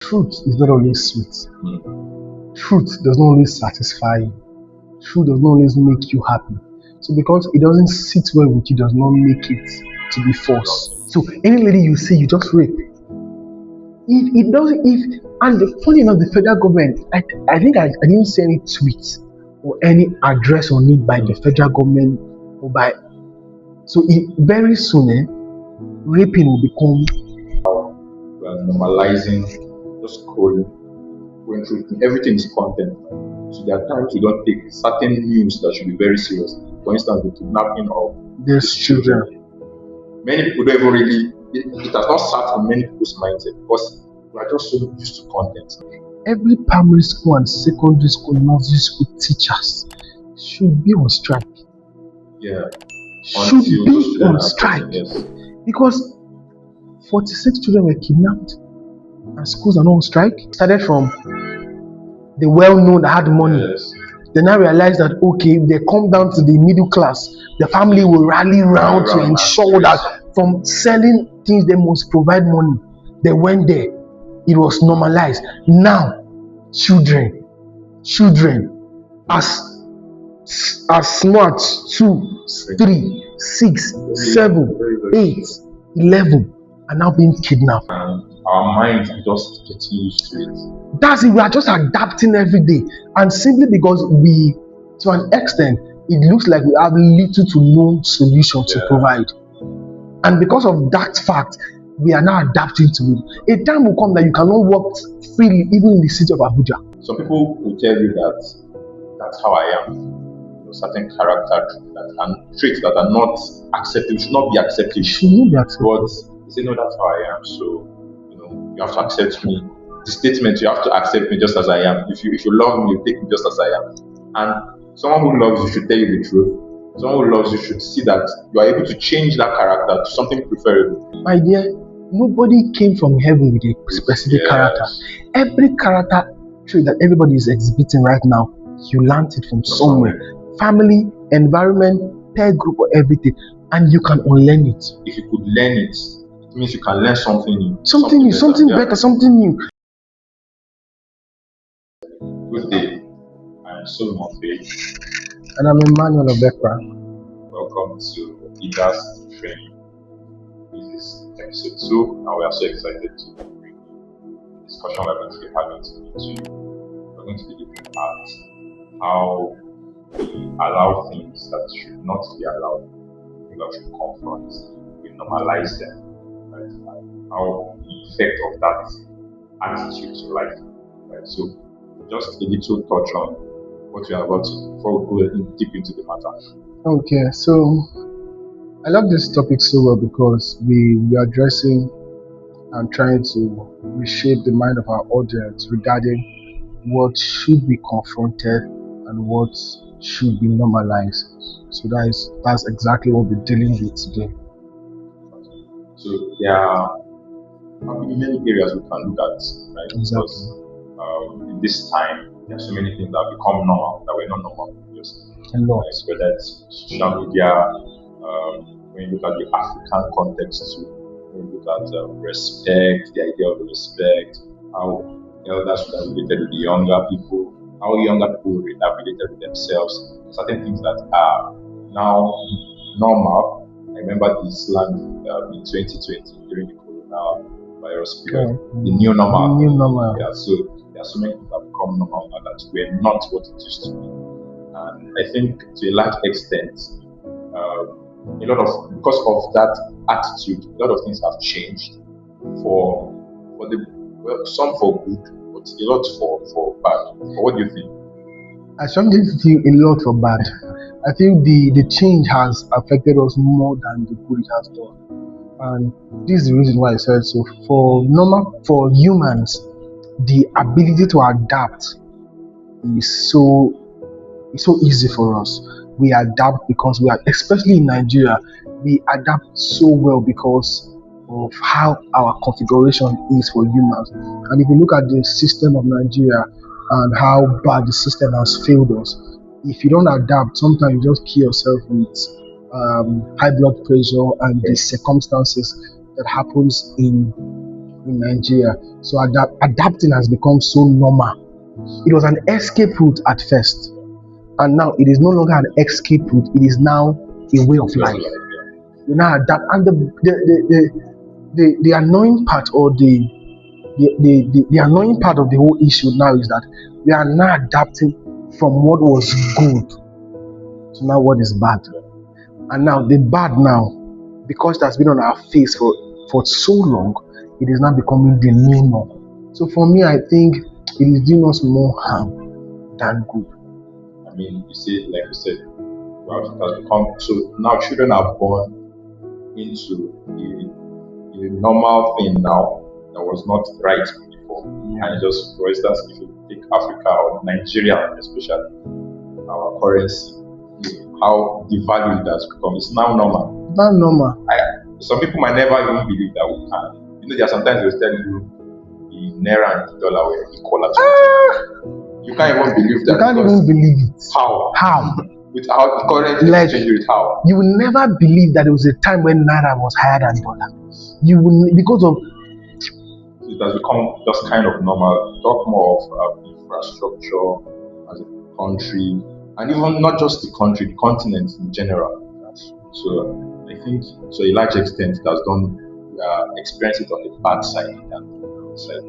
Truth is not always sweet. Truth does not always satisfy you. Truth does not always make you happy. So because it doesn't sit well with you, does not make it to be false. So any lady you see, you just rape. If it doesn't, and the funny enough, the federal government, I think I didn't see any tweet or any address on it by the federal government or by. So very soon, raping will become. We are normalizing, just scrolling, going through everything is content. So there are times we don't take certain news that should be very serious. For instance, the kidnapping of These children. Many people don't even really, it has not sat in many people's mindset because we are just so used to content. Every primary school and secondary school, nursery school teachers should be on strike. Yeah. Should be on strike. Yes. Because 46 children were kidnapped and schools are not on strike. Started from the well-known that had money. Yes. They now realize that okay, they come down to the middle class, the family will rally round to ensure that from selling things they must provide money. They went there. It was normalized. Now, children, as smart 2, 3, 6, 7, 8, 11 are now being kidnapped. Our minds are just getting used to it. That's it. We are just adapting every day, and simply because we, to an extent, it looks like we have little to no solution to provide, and because of that fact, we are now adapting to it. A time will come that you cannot walk freely, even in the city of Abuja. Some people will tell you that that's how I am. Certain character and traits that are not accepted should not be accepted. But they say no, that's how I am. So you have to accept me. The statement, you have to accept me just as I am. If you love me, you take me just as I am. And someone who loves you should tell you the truth. Someone who loves you should see that you are able to change that character to something preferable. My dear, nobody came from heaven with a specific character. Every character trait that everybody is exhibiting right now, you learned it from somewhere. Family, environment, peer group, or everything, and you can unlearn it. If you could learn it, it means you can learn something new. Something better, something new. Good day. I am Solomon Faye. And I'm Emmanuel Obekra. Welcome to IDAS training. This is episode 2, and we are so excited to bring the discussion we're going to be having today. We're going to be looking at how we allow things that should not be allowed, things that should confront, we normalize them, right? And how the effect of that attitude to life, right? So, just a little touch on what we are about to before we go deep into the matter. Okay, so I love this topic so well because we are addressing and trying to reshape the mind of our audience regarding what should be confronted and what should be normalized. So that's exactly what we're dealing with today. So there are many areas we can look at, right? Exactly. Because in this time, there are so many things that become normal that were not normal previously. Whether it's social media, when you look at the African context too, when you look at respect, the idea of respect, how elders should have related with the younger people, how younger people have related with themselves, certain things that are now normal. I remember the slang in 2020 during the coronavirus period, the new normal. Yeah, so there are so many things that become normal now that were not what it used to be. And I think to a large extent, because of that attitude, a lot of things have changed some for good, but a lot for bad. What do you think? I strongly feel a lot for bad. I think the change has affected us more than the good it has done. And this is the reason why I said so. For humans, the ability to adapt is so easy for us. We adapt because especially in Nigeria, we adapt so well because of how our configuration is for humans. And if you look at the system of Nigeria and how bad the system has failed us, if you don't adapt, sometimes you just kill yourself with high blood pressure and the circumstances that happens in Nigeria. So adapting has become so normal. It was an escape route at first, and now it is no longer an escape route. It is now a way of life. We now adapt, and the annoying part, or the annoying part of the whole issue now is that we are now adapting from what was good to now what is bad. And now the bad now, because that's been on our face for so long, it is now becoming the new norm. So for me, I think it is doing us more harm than good. I mean, you see, like you said, well, it has become so now children are born into a normal thing now that was not right before. And just, for instance, if you take Africa or Nigeria, especially our currency, how devalued it has become, it's now normal. Not normal. Some people might never even believe that we can. You know, there are sometimes they'll tell you the naira and the dollar were equal at something. You can't even believe that. You can't even believe it. How? How? Without the current exchange rate, how? You will never believe that there was a time when naira was higher than dollar. You will, because of it has become just kind of normal. Talk more of infrastructure as a country, and even not just the country, the continent in general. So I think, to a large extent, it has done experience it on the bad side than the good side.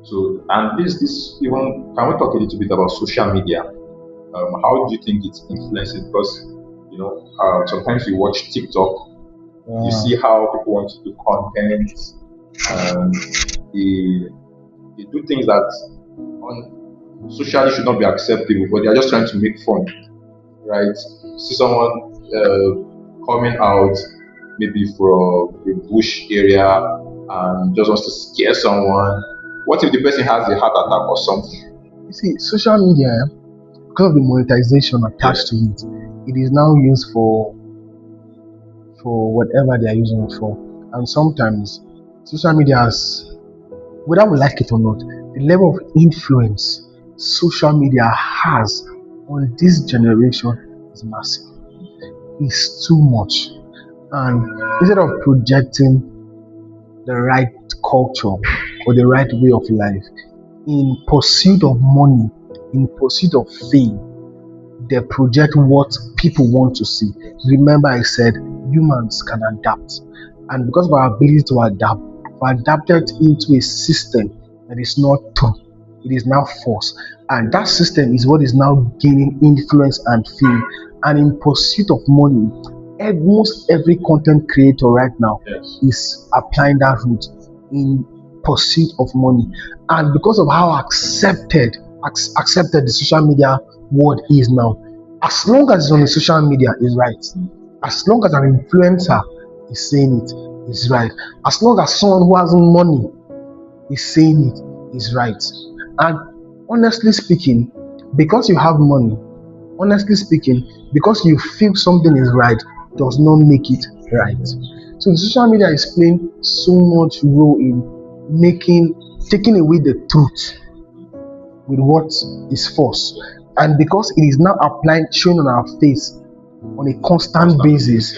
So, and this even, can we talk a little bit about social media? How do you think it's influencing? Because sometimes you watch TikTok, you see how people want to do content, and they do things that socially should not be acceptable, but they are just trying to make fun, right? See someone coming out maybe from a bush area and just wants to scare someone. What if the person has a heart attack or something? You see, social media, because of the monetization attached to it, it is now used for whatever they are using it for. And sometimes social media has, whether we like it or not, the level of influence social media has on this generation is massive. It's too much. And instead of projecting the right culture or the right way of life, in pursuit of money, in pursuit of fame, they project what people want to see. Remember, I said humans can adapt, and because of our ability to adapt, we adapted into a system that is not true. It is now force, and that system is what is now gaining influence and fame. And in pursuit of money, almost every content creator right now is applying that route in pursuit of money. And because of how accepted the social media world is now, as long as it's on the social media, is right. As long as an influencer is saying it, is right. As long as someone who has money is saying it, is right. And honestly speaking, because you have money, because you feel something is right, does not make it right. So the social media is playing so much role in taking away the truth with what is false. And because it is now showing on our face on a constant basis,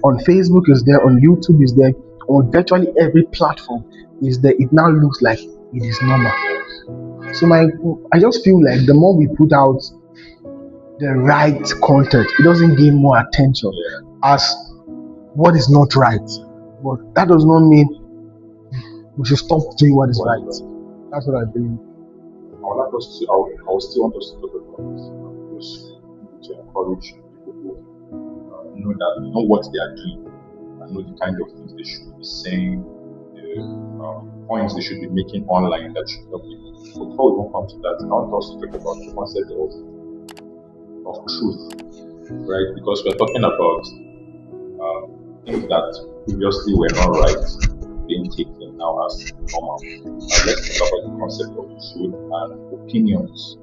on Facebook is there, on YouTube is there, on virtually every platform is there, it now looks like it is normal. So I just feel like the more we put out the right content, it doesn't gain more attention as what is not right. But that does not mean we should stop doing what is right. That's what I believe. I would still want us to talk about this, to encourage people who know what they are doing and know the kind of things they should be saying, the points they should be making online that should help people. But before we come to that, I want us to talk about the concept of truth, right? Because we're talking about things that previously were not right being taken now as normal. Let's talk about the concept of truth and opinions,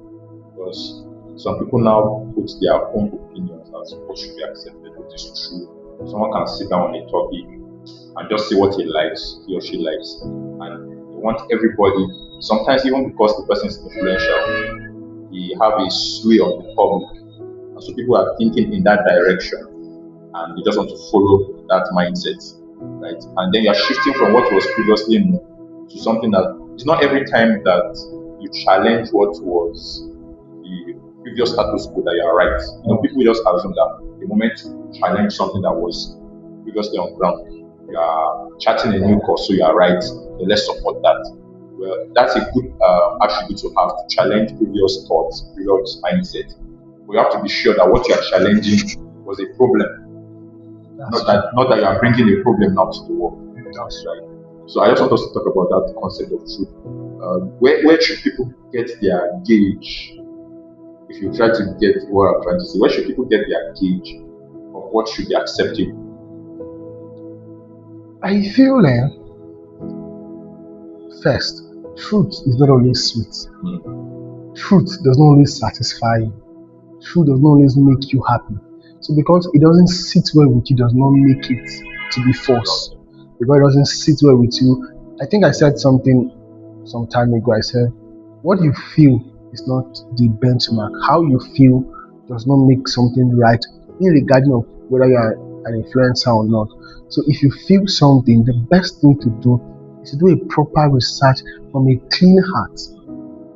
because some people now put their own opinions as what should be accepted, what is true. Someone can sit down on a topic and just say what he or she likes, and they want everybody, sometimes even because the person is influential, he have a sway on the public, and so people are thinking in that direction and they just want to follow that mindset. right? And then you're shifting from what was previously known to something that it's not every time that you challenge what was the previous status quo that you are right. People just assume that the moment you challenge something that was previously on ground, you are charting a new course, so you are right. Then let's support that. Well, that's a good attribute to have, to challenge previous thoughts, previous mindset. We have to be sure that what you are challenging was a problem, not that you are bringing a problem now to the world. That's right. So I just want us to talk about that concept of truth. Where should people get their gauge? If you try to get what I'm trying to say, where should people get their gauge of what should be acceptable? I feel first, truth is not always sweet. Truth does not always satisfy you. Truth does not always make you happy. So because it doesn't sit well with you does not make it to be false. Because it doesn't sit well with you. I think I said something some time ago. I said, what you feel is not the benchmark. How you feel does not make something right, irregardless of whether you are an influencer or not. So if you feel something, the best thing to do is to do a proper research from a clean heart,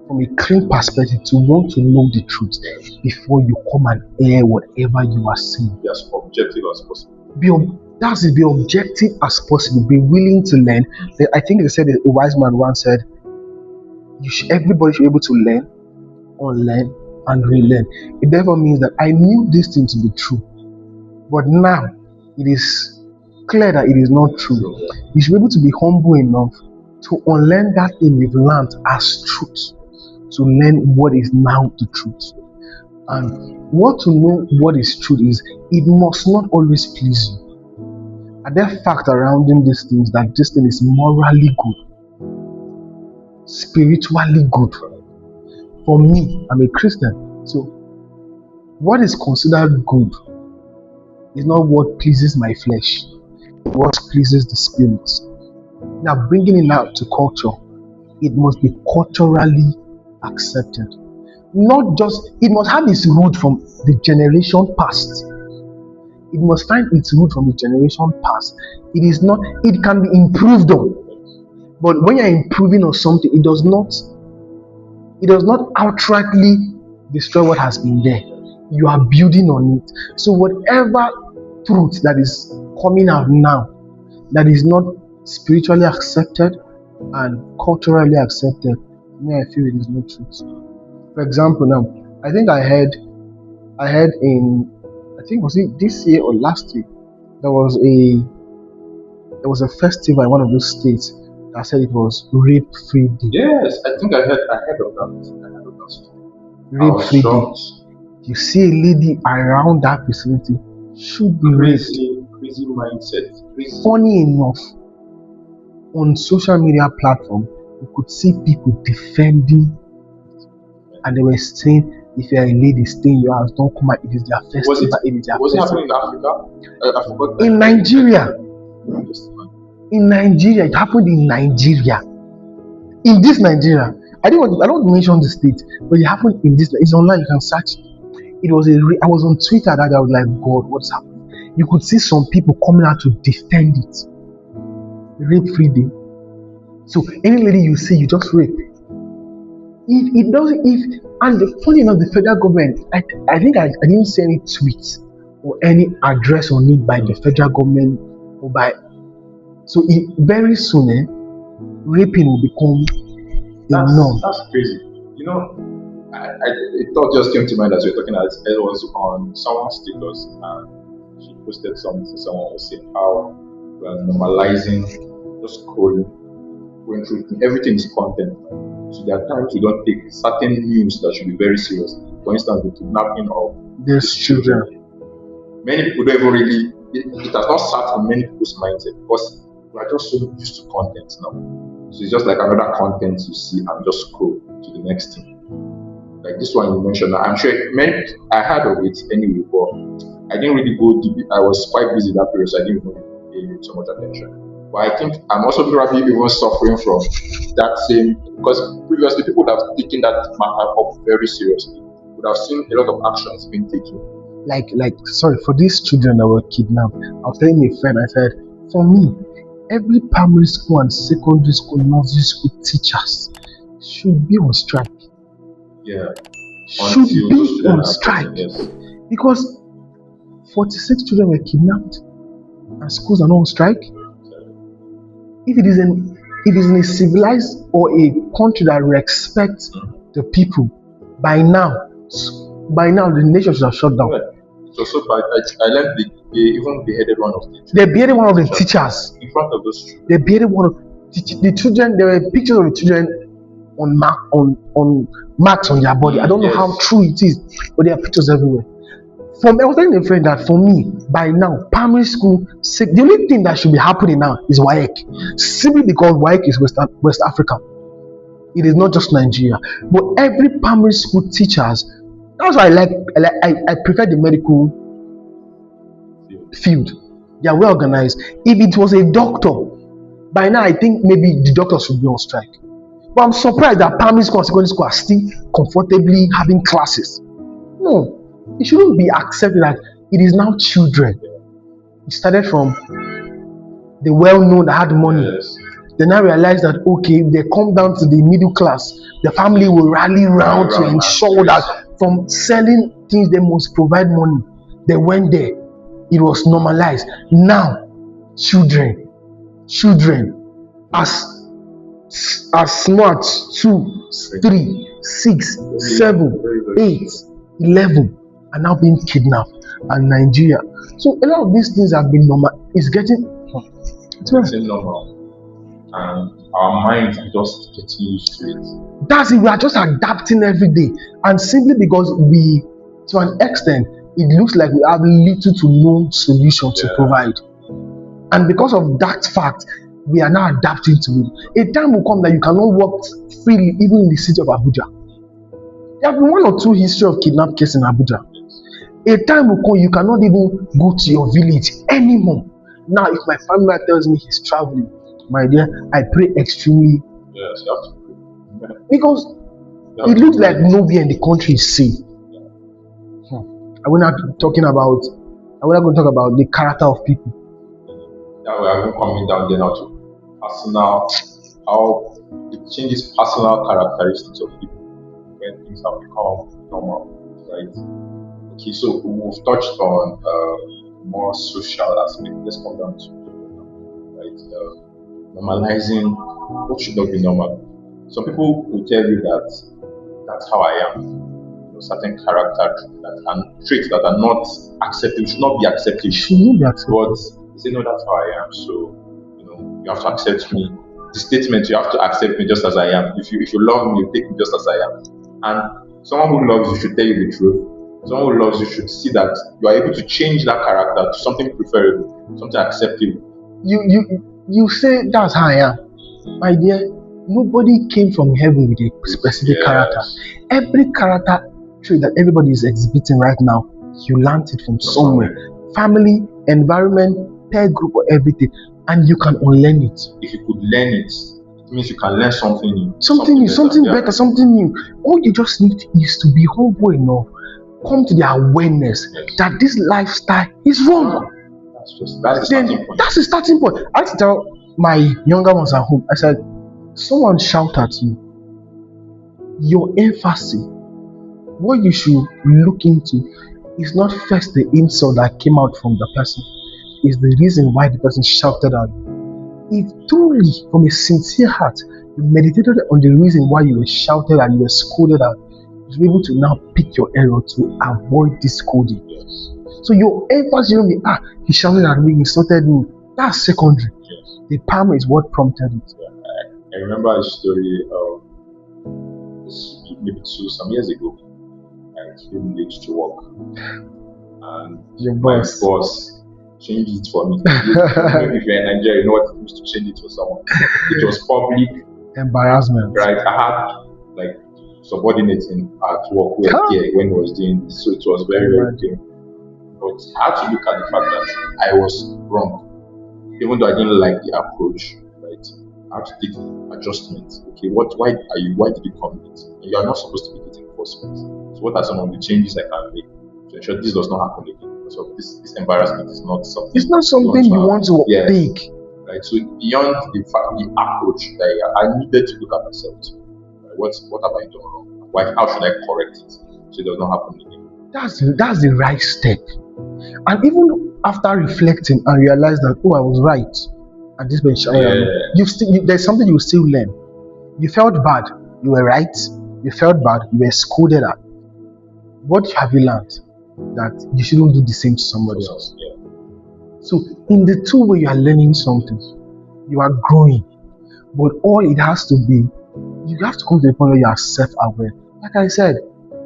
from a clean perspective, to want to know the truth before you come and air whatever you are saying. Be as objective as possible. Be objective as possible. Be willing to learn. I think they said a wise man once said, everybody should be able to learn, unlearn, and relearn. It therefore means that I knew this thing to be true, but now it is clear that it is not true. You should be able to be humble enough to unlearn that thing you've learned as truth, to learn what is now the truth. And what to know what is truth is, it must not always please you. Are there facts surrounding these things that this thing is morally good, spiritually good? For me, I'm a Christian, so what is considered good is not what pleases my flesh, what pleases the spirit. Now, bringing it out to culture, it must be culturally accepted. Not just, it must have its root from the generation past. It must find its root from the generation past. It is not, it can be improved on. But when you're improving on something, it does not outrightly destroy what has been there. You are building on it. So whatever truth that is coming out now that is not spiritually accepted and culturally accepted, I feel it is not truth. For example, now I think I heard in, I think was it this year or last year, there was a festival in one of those states that said it was rape-free day. Yes, I think I heard of that. Rape-free day. You see a lady around that vicinity should be raped. Crazy mindset. Funny enough, on social media platform, you could see people defending, and they were saying, if you are a lady, stay in your house, don't come out. It is their festival. Was it happening in Africa? In Nigeria. In Nigeria, it happened in Nigeria. In this Nigeria, I don't want to mention the state, but it happened in this. It's online. You can search. It was I was on Twitter that I was like, God, what's happening? You could see some people coming out to defend it. Rape-free day. So any lady you see, you just rape. It doesn't. And funny enough, the federal government, I think I didn't see any tweet or any address on it by the federal government or by. So very soon, raping will become a norm. That's crazy. A thought just came to mind as we were talking about it. It was on someone's status, and she posted something. Someone was saying how we are normalizing, just scrolling, going through everything is content. So there are times we don't take certain news that should be very serious. For instance, the kidnapping of these children. Many people don't even really. It has not sat in many people's mindset because we are just so used to content now. So it's just like another content you see and just scroll to the next thing. Like this one you mentioned, I'm sure I heard of it anyway, but I didn't really go deep. I was quite busy that period, so I didn't really pay so much attention. But I think I'm also probably even suffering from that same, because previously people would have taken that matter up very seriously. Would have seen a lot of actions being taken. Sorry, for these children that were kidnapped, I was telling a friend, I said, For me, every primary school and secondary school, nursery school teachers should be on strike. Yeah. Should Until be those children on are strike. gotten, yes. Because 46 children were kidnapped and schools are not on strike. If it is in a civilized or a country that respects the people, by now the nation should have shut down. Yeah. It was so bad. I learned they even beheaded one of the children. They beheaded one of the teachers. In front of those children. They beheaded one of the children. There were pictures of the children on marks on their body. I don't know how true it is, but there are pictures everywhere. I was telling a friend that for me, by now, primary school, the only thing that should be happening now is WAEC. Simply because WAEC is West Africa. It is not just Nigeria. But every primary school teachers, that's why I prefer the medical field. They are well organized. If it was a doctor, by now I think maybe the doctor should be on strike. But I'm surprised that primary school and secondary school are still comfortably having classes. No, it shouldn't be accepted that it is now children. It started from the well-known that had money. Yes. They now realize that okay, they come down to the middle class, the family will rally round to ensure that from selling things they must provide money. They went there. It was normalized. Now, children, as smart 2, 3, 6, 7, 8, 11 are now being kidnapped and Nigeria. So a lot of these things have been normal. It's getting normal. And our minds are just getting used to it. That's it. We are just adapting every day. And simply because to an extent, it looks like we have little to no solution to provide. And because of that fact, we are now adapting to it. A time will come that you cannot walk freely, even in the city of Abuja. There have been 1 or 2 history of kidnap cases in Abuja. A time will come you cannot even go to your village anymore. Now, if my family tells me he's traveling, my dear, I pray extremely. Yes, you have to pray. Because it looks like nowhere in the country is safe. We're not going to talk about the character of people. Yeah, we are even coming down there now to personal, how it changes personal characteristics of people when things have become normal, right? Okay, so we've touched on more social aspect. Let's come down to normalizing what should not be normal. Some people will tell you that that's how I am. Certain character traits that are not accepted, should not be accepted. But they say, no, that's how I am. So, you have to accept me. The statement, you have to accept me just as I am. If you love me, you take me just as I am. And someone who loves you should tell you the truth. Someone who loves you should see that you are able to change that character to something preferable, something acceptable. You say that's how I am. My dear, nobody came from heaven with a specific character. Every character trait that everybody is exhibiting right now, you learned it from somewhere. Family, environment, peer group, or everything. And you can unlearn it. If you could learn it, it means you can learn something new. Something better, something new. All you just need is to be humble enough. Come to the awareness that this lifestyle is wrong. That's the starting point. I had to tell my younger ones at home, I said, someone shout at you. Your emphasis, what you should look into is not first the insult that came out from the person, is the reason why the person shouted at you. If truly, from a sincere heart, you meditated on the reason why you were shouted and you were scolded at, you'll be able to now pick your error to avoid this scolding. So your emphasis, he shouted at me, he insulted me. That's secondary. The primary is what prompted it. I remember a story of maybe some years ago. I came late to work, and my boss changed it for me. If you're in Nigeria, you know what it means to change it for someone. It was public embarrassment. Right, I had subordinates at work who were there when I was doing this, so it was very, very clear. But I had to look at the fact that I was wrong, even though I didn't like the approach. Right, I had to take adjustments. Okay, why did you come late? You are not supposed to be late in the first place. So what are some of the changes I can make to ensure this does not happen again? because of this embarrassment is not something. It's not something you want to take. Right. So beyond the approach that I needed to look at myself. Right? What have I done wrong? How should I correct it so it does not happen again? That's the right step. And even after reflecting and realize that, oh, I was right at this point, there's something you still learn. You felt bad, you were right. You felt bad, you were scolded at. What have you learned? That you shouldn't do the same to somebody else. So in the two way you are learning something, you are growing. But all it has to be, you have to come to the point where you are self-aware. Like I said,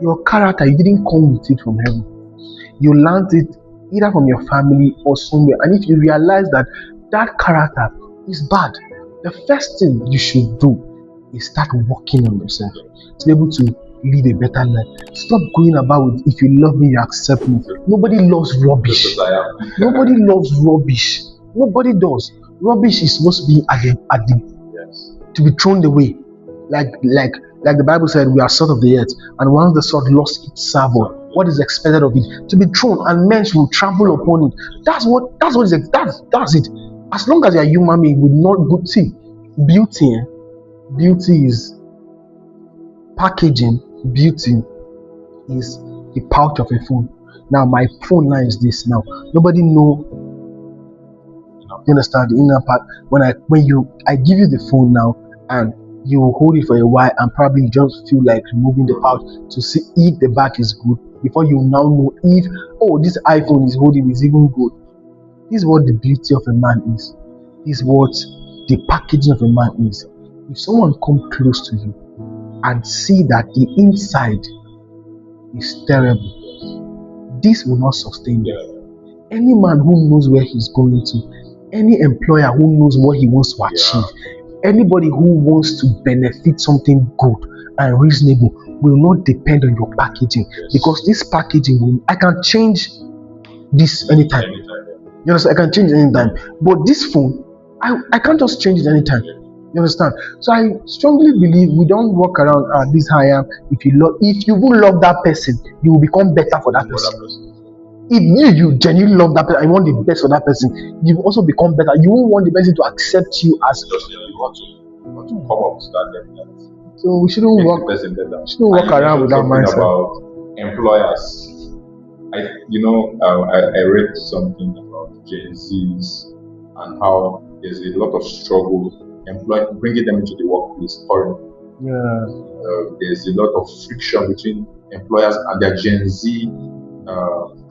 your character, you didn't come with it from heaven. You learned it either from your family or somewhere. And if you realize that that character is bad, the first thing you should do is start working on yourself to be able to live a better life. Stop going about with, if you love me, you accept me. Nobody loves rubbish. Nobody loves rubbish. Nobody does. Rubbish is supposed to be to be thrown away. Like the Bible said, we are salt of the earth, and once the salt lost its savour, what is expected of it? To be thrown, and men will trample upon it. That's it. As long as you're a human being, with not good see, beauty is packaging. Beauty is the pouch of a phone. Now my phone now is this. Now nobody know. You understand the inner part? When I give you the phone now, and you hold it for a while, and probably you just feel like removing the pouch to see if the back is good before you now know if this iPhone is holding is even good. This is what the beauty of a man is. This is what the packaging of a man is. If someone comes close to you and see that the inside is terrible, this will not sustain you. Any man who knows where he's going to, any employer who knows what he wants to achieve, anybody who wants to benefit something good and reasonable will not depend on your packaging, because this packaging I can change this anytime. You understand? I can change it anytime. But this phone, I can't just change it anytime. You understand? So I strongly believe we don't walk around this higher. If you will love that person, you will become better for that person. If you genuinely love that person and you want the best for that person, you will also become better. You won't want the person to accept you as you want to come up to that level. So we shouldn't walk around with that mindset. About employers, I read something about Gen Zs and how there's a lot of struggle bringing them into the workplace currently. There's a lot of friction between employers and their Gen Z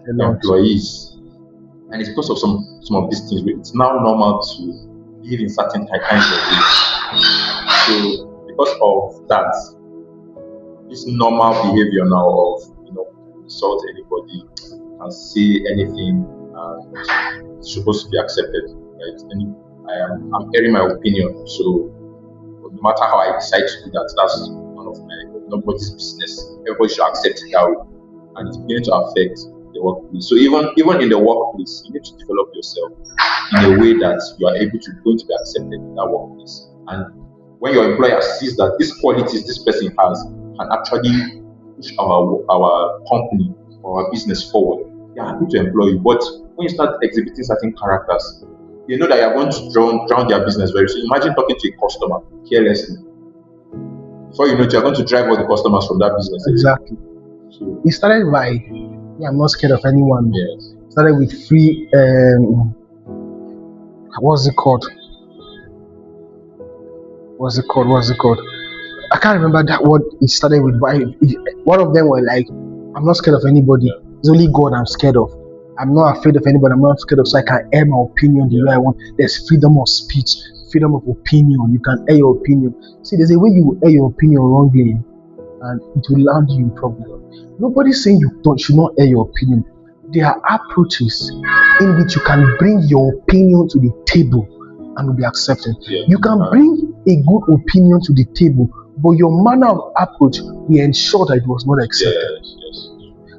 employees, and it's because of some of these things. It's now normal to live in certain kinds of ways. So because of that, this normal behavior now of insult anybody and say anything is supposed to be accepted, right? And I'm airing my opinion, so no matter how I decide to do that, that's none of nobody's business. Everybody should accept it that way, and it's beginning to affect the workplace. So even in the workplace, you need to develop yourself in a way that you are going to be accepted in that workplace. And when your employer sees that these qualities this person has can actually push our company or our business forward, they are happy to employ you. But when you start exhibiting certain characters, you know that you are going to drown their business very soon. Imagine talking to a customer carelessly. Before you know it, you are going to drive all the customers from that business. Exactly. So it started by, I'm not scared of anyone. Yes. It started with free, what's it called? I can't remember that what it started with, but one of them were like, I'm not scared of anybody. It's only God I'm scared of. I'm not afraid of anybody. I'm not scared of, so I can air my opinion the way I want. There's freedom of speech, freedom of opinion. You can air your opinion. See, there's a way you air your opinion wrongly, and it will land you in problem. Nobody's saying you should not air your opinion. There are approaches in which you can bring your opinion to the table and will be accepted. You can bring a good opinion to the table, but your manner of approach will ensure that it was not accepted.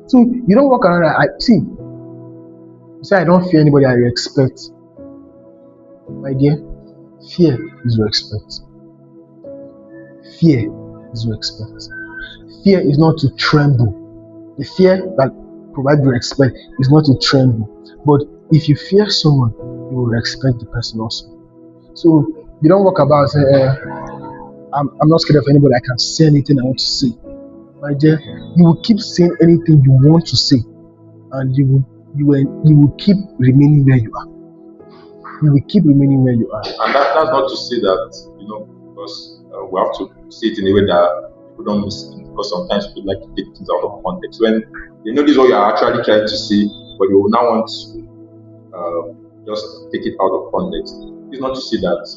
So you don't walk around say I don't fear anybody I respect. My dear, fear is respect. Fear is respect. Fear is not to tremble. The fear that provide you respect is not to tremble. But if you fear someone, you will respect the person also. So you don't walk about say, I'm not scared of anybody. I can say anything I want to say. My dear, you will keep saying anything you want to say, and you will keep remaining where you are. You will keep remaining where you are. And that's not to say that, because we have to say it in a way that people don't miss it, because sometimes people like to take things out of context. When they know this is what you are actually trying to say, but you will now want to just take it out of context. It's not to say that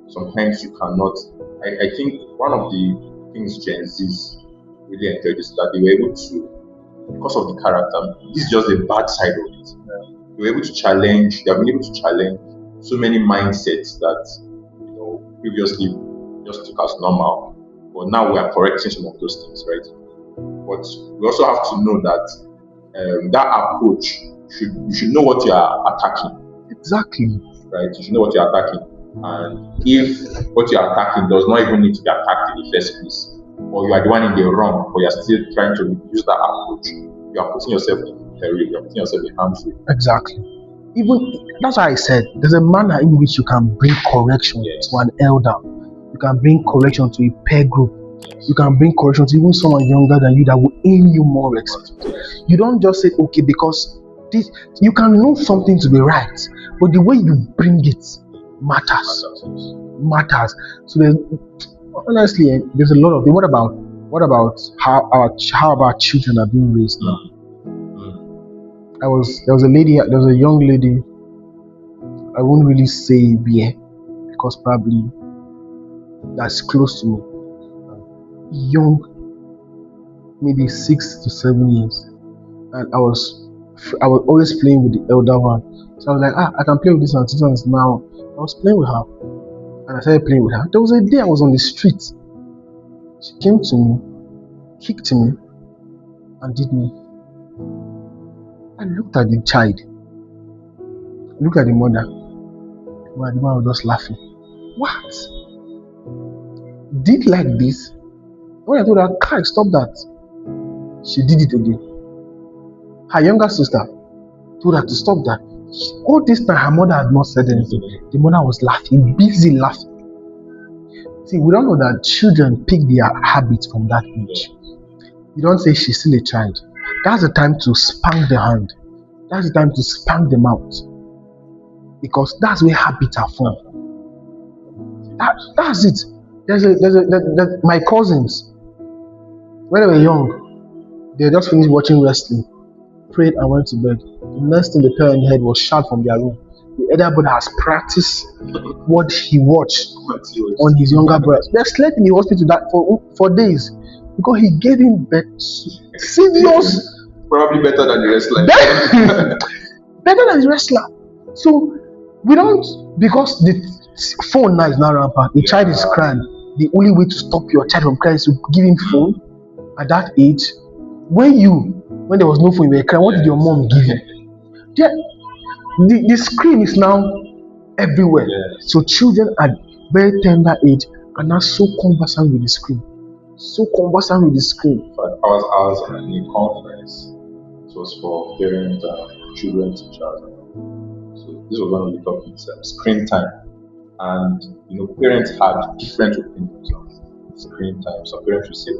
sometimes you cannot. I think one of the things Gen Zs really enjoyed is that they were able to, because of the character, this is just the bad side of it. They were able to challenge, they have been able to challenge so many mindsets that previously just took as normal, but now we are correcting some of those things, right? But we also have to know that that approach you should know what you are attacking. Exactly. Right? You should know what you are attacking, and if what you are attacking does not even need to be attacked in the first place, or you are the one in the wrong, but you are still trying to use that approach, you are putting yourself in peril, you are putting yourself in harm's way. Exactly. Even that's why I said there's a manner in which you can bring correction to an elder. You can bring correction to a peer group. You can bring correction to even someone younger than you that will aim you more respect. You don't just say, okay, because this, you can know something to be right, but the way you bring it matters. So honestly, there's a lot of what about how about children are being raised now? There was a young lady, I won't really say where, because probably that's close to me. Young, maybe 6 to 7 years, and I was always playing with the elder one. So I was like, I can play with this one. Now I was playing with her, and I started playing with her. There was a day I was on the street. She came to me, kicked me, and did me. I looked at the child, looked at the mother. The mother was just laughing. What? Did like this? When I told her, Kai, stop that, she did it again. Her younger sister told her to stop that. All this time, her mother had not said anything. The mother was laughing, busy laughing. See, we don't know that children pick their habits from that age. You don't say she's still a child. That's the time to spank the hand. That's the time to spank the mouth. Because that's where habits are formed. That's it. My cousins, when they were young, they just finished watching wrestling, prayed and went to bed. The next thing the parent heard was shout from their room. The elder brother has practiced what he watched on his younger brother. They slept in the hospital for days because he gave him serious. Probably better than the wrestler. Better than the wrestler. So we don't, because the phone now is not rampant. The child is crying. The only way to stop your child from crying is to give him phone. At that age, when there was no phone, you were crying. What did your mom give you? The screen is now everywhere. So children at very tender age are now so conversant with the screen. I was in a conference. It was for parents and children teachers. So this was one of the topics, screen time. And parents had different opinions on screen time. Some parents would say,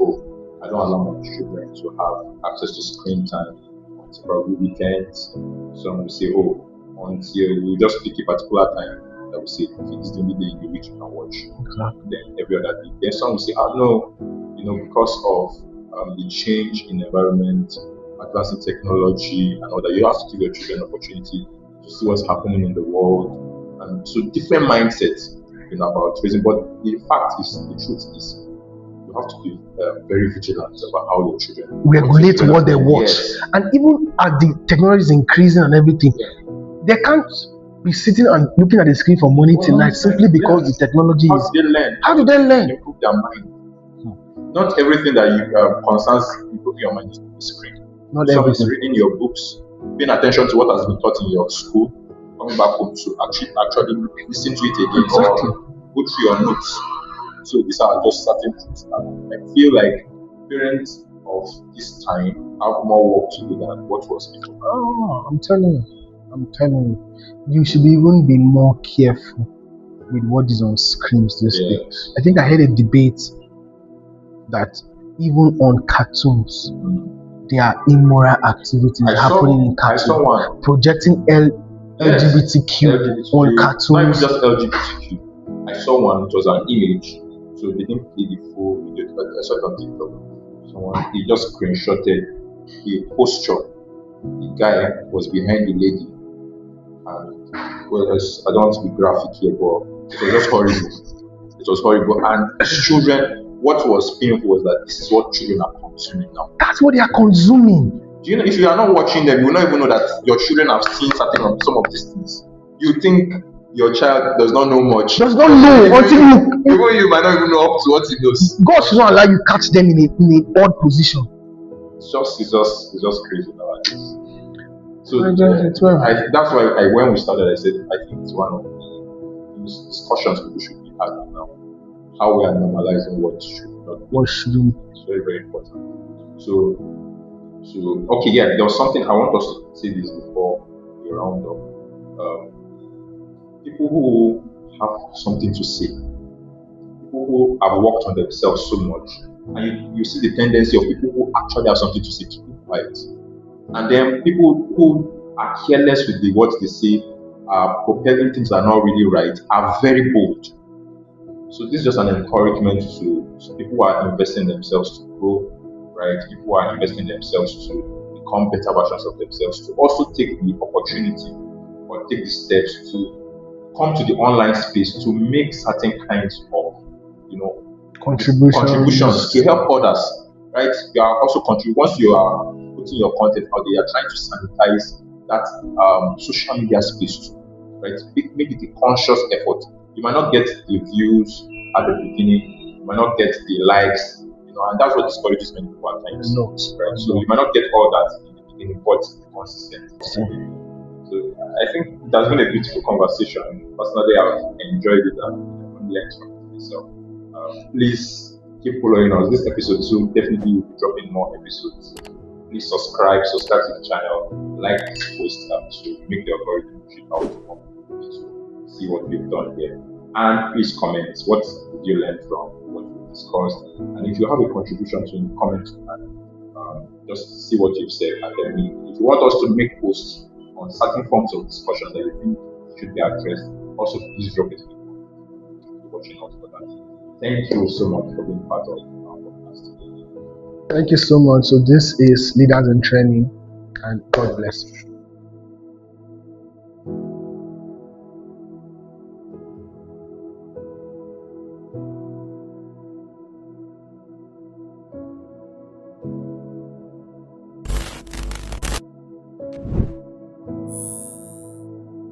I don't allow my children to have access to screen time until probably weekends. Some would say, until we just pick a particular time that we say, okay, this is the only day in the week you can watch. Exactly. Then every other day. Then some will say, no, because of the change in environment, advancing technology, and all that, you have to give your children an opportunity to see what's happening in the world. And so different mindsets about raising. But the truth is, you have to be very vigilant about how your children regulate what they watch. Yes. And even as the technology is increasing and everything, they can't be sitting and looking at the screen from morning till night simply because the technology is. How do they learn? Improve their mind. Not everything that you concerns improving your mind is on the screen. Not everything. Reading your books, paying attention to what has been taught in your school, coming back home to actually listen to it again, exactly, or go through your notes. So these are just certain things. I feel like parents of this time have more work to do than what was before. Oh, I'm telling you, you should even be more careful with what is on screens these days. Yes. I think I heard a debate that even on cartoons, there are immoral activities happening in I saw cartoons, one. projecting LGBTQ on cartoons. Not even just LGBTQ. I saw one, it was an image, so they didn't play the full video, but I saw it on TikTok. Someone, he just screenshotted a posture. The guy was behind the lady, and well, I don't want to be graphic here, but it was just horrible. It was horrible, and children. What was painful was that this is what children are consuming now. That's what they are consuming. Do you know, if you are not watching them, you will not even know that your children have seen some of these things. You think your child does not know much. Does not know until you might not even know up to what he knows. God should not allow you catch them in a odd position. It's just crazy nowadays. So that's why when we started, I said I think it's one of the discussions people should be having now. How we are normalizing what should not be. What shouldn't. It's very, very important. So okay, yeah, there was something I want us to say this before we round up. People who have something to say, people who have worked on themselves so much, and you see the tendency of people who actually have something to say to keep quiet. And then people who are careless with what they say, are propelling things that are not really right, are very bold. So this is just an encouragement to people who are investing in themselves to grow, right? People who are investing in themselves to become better versions of themselves, to also take the opportunity or take the steps to come to the online space to make certain kinds of, contributions to help others, right? You are also contributing. Once you are putting your content out there, you are trying to sanitize that social media space too, right? Make it a conscious effort. You might not get the views at the beginning, you might not get the likes, and that's what discourages many people at times. Right? So you might not get all that in the beginning, but consistent. So I think it has been a beautiful conversation. Personally, I've enjoyed it and learned from it myself. Please keep following us. This episode 2 definitely will be dropping more episodes. Please subscribe to the channel, like this post to make the algorithm push out more to see what we've done here. And please comment what did you learn from what we discussed. And if you have a contribution to comment, just see what you've said. And then if you want us to make posts on certain forms of discussion that you think should be addressed, also please drop it in the comments. Watching out for that. Thank you so much for being part of our podcast. Thank you so much. So this is Leaders in Training, and God bless you.